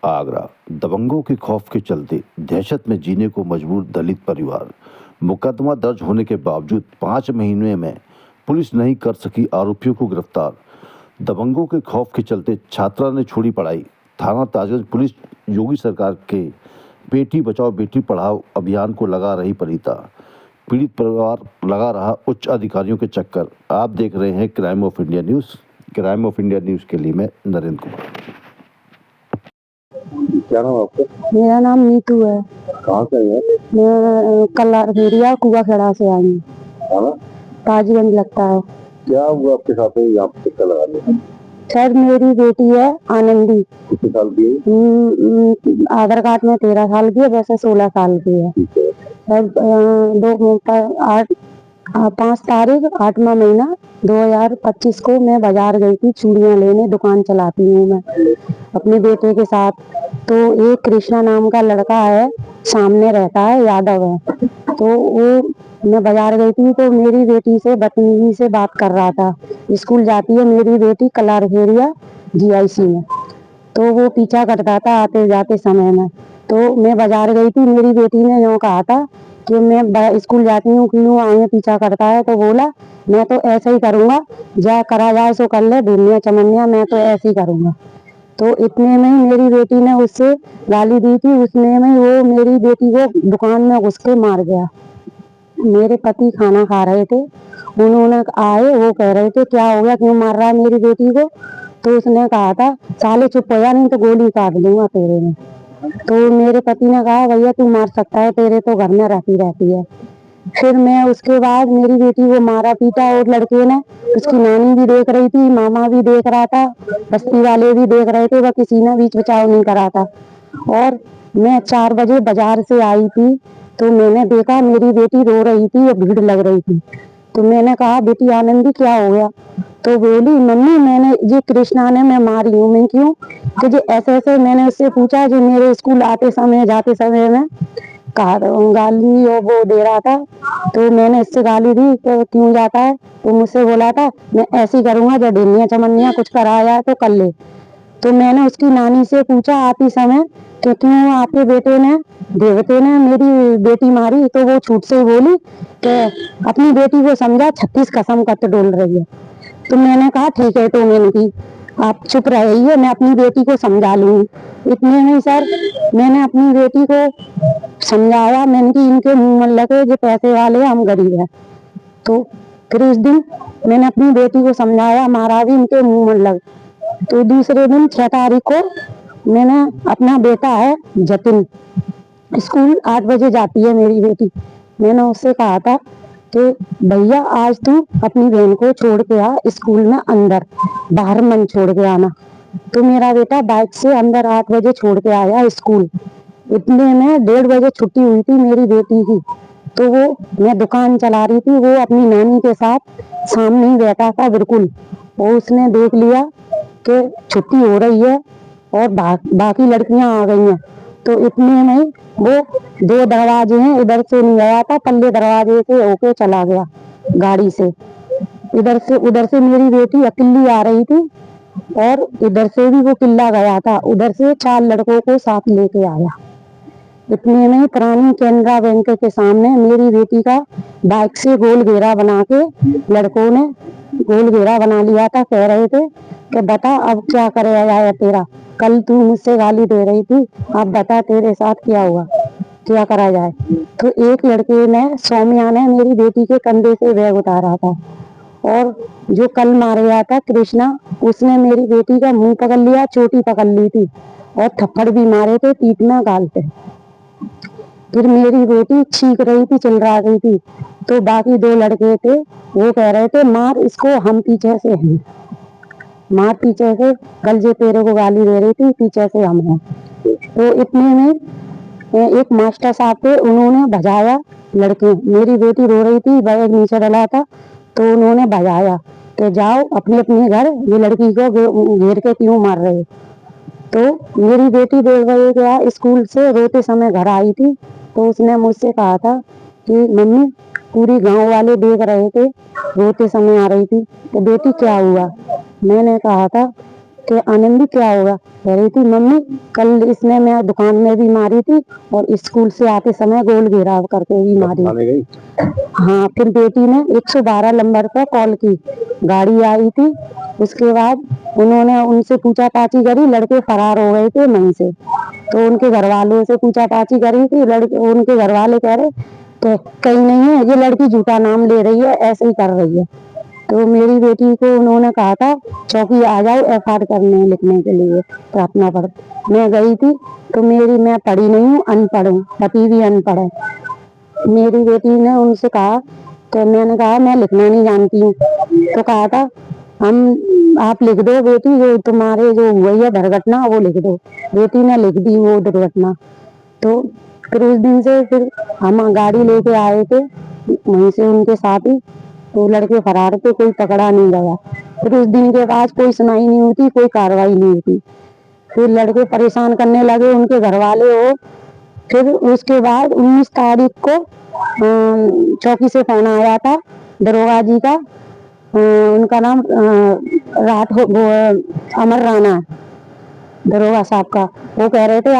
आगरा दबंगों के खौफ के चलते दहशत में जीने को मजबूर दलित परिवार। मुकदमा दर्ज होने के बावजूद 5 महीने में पुलिस नहीं कर सकी आरोपियों को गिरफ्तार। दबंगों के खौफ के चलते छात्रा ने छोड़ी पढ़ाई। थाना ताजगंज पुलिस योगी सरकार के बेटी बचाओ बेटी पढ़ाओ अभियान को लगा रही परिता। पीड़ित परिवार लगा रहा उच्च अधिकारियों के चक्कर। आप देख रहे हैं crime of India news. Crime of India news के लिए मैं नरेंद्र कुमार। क्या नाम है आपका? मेरा नाम नीतू है। कहाँ से है? मैं कलारखेड़िया कुआ खेड़ा से आई हूँ। ताजगंज लगता है। क्या हुआ आपके साथ में यहाँ पे चक्कर लगा दिया? सर मेरी बेटी है आनंदी। कितने साल की है? आधार कार्ड में 13 साल की है, वैसे 16 साल की है। सर 5 तारीख 8वां महीना 2025 को मैं बाजार गई थी चूड़ियाँ लेने। दुकान चलाती हूँ मैं अपने बेटे के साथ। तो एक कृष्णा नाम का लड़का है, सामने रहता है, यादव है। तो वो मैं बाजार गई थी तो मेरी बेटी से बदतमीजी से बात कर रहा था। स्कूल जाती है मेरी बेटी कलारखेड़िया GIC में। तो वो पीछा करता था आते जाते समय में। तो मैं बाजार गई थी, मेरी बेटी ने यूँ कहा था कि मैं स्कूल जाती हूँ, क्यों आगे पीछा करता है। तो बोला मैं तो ऐसे ही करूँगा, जा करा जाए सो कर ले, दुनिया चमनिया मैं तो ऐसे ही करूँगा। तो इतने में ही मेरी बेटी ने उससे गाली दी थी। उसने में वो मेरी बेटी को दुकान में घुस के मार गया। मेरे पति खाना खा रहे थे, उन्होंने आए, वो कह रहे थे क्या हो गया, क्यों मार रहा है मेरी बेटी को। तो उसने कहा था साले चुप हो जा नहीं तो गोली काट दूंगा तेरे में। तो मेरे पति ने कहा भैया तू मार सकता है, तेरे तो घर में रहती है। फिर मैं उसके बाद मेरी बेटी को मारा पीटा और लड़के ने, उसकी नानी भी देख रही थी, मामा भी देख रहा था, बस्ती वाले भी देख रहे थे, वह किसी ने बीच बचाव नहीं करा था। और मैं 4 बजे बाजार से आई थी तो मैंने देखा मेरी बेटी रो रही थी और भीड़ लग रही थी। तो मैंने कहा बेटी आनंदी क्या हो गया। तो बोली मम्मी मैंने ये कृष्णा ने मैं मारी हूँ। मैं क्यों? तो जो ऐसे मैंने उससे पूछा जो मेरे स्कूल आते समय जाते समय में गाली और वो दे रहा था। तो मैंने इससे गाली दी तो क्यों जाता है। तो मुझसे बोला था मैं ऐसे ही करूंगा, जब डेनिया चमनिया कुछ कराया है तो कर ले। तो मैंने उसकी नानी से पूछा आती समय कि क्यों आपके बेटे ने देवते ने मेरी बेटी मारी। तो वो छूट से बोली कि अपनी बेटी को समझा, 36 कसम करते डोल रही है। तो मैंने कहा ठीक है, तो मैंने की आप चुप रहिए, मैं अपनी बेटी को समझा लूंगी। इतने में सर मैंने अपनी बेटी को समझाया। मैंने कि इनके मुंह में लगे जो पैसे वाले हम गरीब हैं। तो फिर उस दिन मैंने अपनी बेटी को समझाया, मारा भी इनके मुंह में लग। तो दूसरे दिन 6 तारीख को मैंने अपना बेटा है जतिन, स्कूल 8 बजे जाती है मेरी बेटी। मैंने उससे कहा था कि भैया आज तू अपनी बहन को छोड़ के आ स्कूल में अंदर, बाहर मन छोड़ के आना। तो मेरा बेटा बाइक से अंदर 8 बजे छोड़ के आया स्कूल। इतने में 1:30 बजे छुट्टी हुई थी मेरी बेटी की। तो वो मैं दुकान चला रही थी, वो अपनी नानी के साथ सामने ही बैठा था बिल्कुल। वो उसने देख लिया कि छुट्टी हो रही है और बाकी लड़कियां आ गई हैं। तो इतने में वो 2 दरवाजे हैं, इधर से नहीं गया था, पल्ले दरवाजे से होके चला गया गाड़ी से। इधर से उधर से मेरी बेटी अकेली आ रही थी और इधर से भी वो किला गया था, उधर से 4 लड़कों को साथ लेके आया। इतने में पुरानी कैनरा बैंक के सामने मेरी बेटी का बाइक से गोल घेरा बना के लड़कों ने गोल घेरा बना लिया था। कह रहे थे कि बता अब क्या करेगा जाए तेरा, कल तू मुझसे गाली दे रही थी, अब बता तेरे साथ क्या हुआ, क्या करा जाए। तो एक लड़के ने, सौम्या ने, मेरी बेटी के कंधे से बैग उतारा था। और जो कल मार गया था कृष्णा, उसने मेरी बेटी का मुंह पकड़ लिया, चोटी पकड़ ली थी और थप्पड़ भी मारे थे पीठ में, गाल पे। फिर मेरी बेटी चीख रही थी, चिल्ला रही थी। तो बाकी 2 लड़के थे, वो कह रहे थे मार इसको, हम पीछे से हैं, मार पीछे से, कल जो तेरे को गाली दे रही थी पीछे से हम हैं। तो इतने में एक मास्टर साहब थे, उन्होंने भजाया लड़के। मेरी बेटी रो रही थी, बैग नीचे डला था, तो उन्होंने भजाया कि जाओ अपने अपने घर, ये लड़की को घेर के क्यों मार रहे। तो मेरी बेटी 1:30 बजे गया स्कूल से, रोते समय घर आई थी। तो उसने मुझसे कहा था कि मम्मी पूरी गांव वाले देख रहे थे, रोते समय आ रही थी, तो बेटी क्या हुआ। मैंने कहा था कि आनंदी क्या होगा? कह रही थी मम्मी कल इसने मैं दुकान में भी मारी थी और स्कूल से आते समय गोल घेराव करके भी मारी। थाने गई? हाँ, फिर बेटी ने 112 नंबर पर कॉल की, गाड़ी आई थी। उसके बाद उन्होंने उनसे पूछा-ताछी करी, लड़के फरार हो गए थे वहीं से। तो उनके घर वालों से पूछा-ताछी करी थी, उनके घर वाले कह रहे कि कहीं नहीं है, ये लड़की झूठा नाम ले रही है, ऐसे ही कर रही है। तो मेरी बेटी को उन्होंने कहा था चौकी आ जाओ एफआईआर करने लिखने के लिए प्रार्थना पर। मैं गई थी तो मैं पढ़ी नहीं हूँ, अनपढ़ हूँ, पति भी अनपढ़ है। मेरी बेटी ने उनसे कहा तो मैंने कहा मैं लिखना नहीं जानती हूँ। तो कहा था आप लिख दो बेटी, जो तुम्हारे जो हुई है दुर्घटना वो लिख दो। बेटी ने लिख दी वो दुर्घटना। तो फिर उस दिन से फिर हम गाड़ी लेके आए थे वहीं से उनके साथ ही। तो लड़के फरार थे, कोई पकड़ा नहीं गया। फिर उस दिन के बाद कोई सुनाई नहीं होती, कोई कार्रवाई नहीं होती। फिर लड़के परेशान करने लगे, उनके घर वाले हो। फिर उसके बाद 19 तारीख को चौकी से फोन आया था दरोगा जी का। उनका नाम अमर राणा दरोगा साहब का। वो कह रहे थे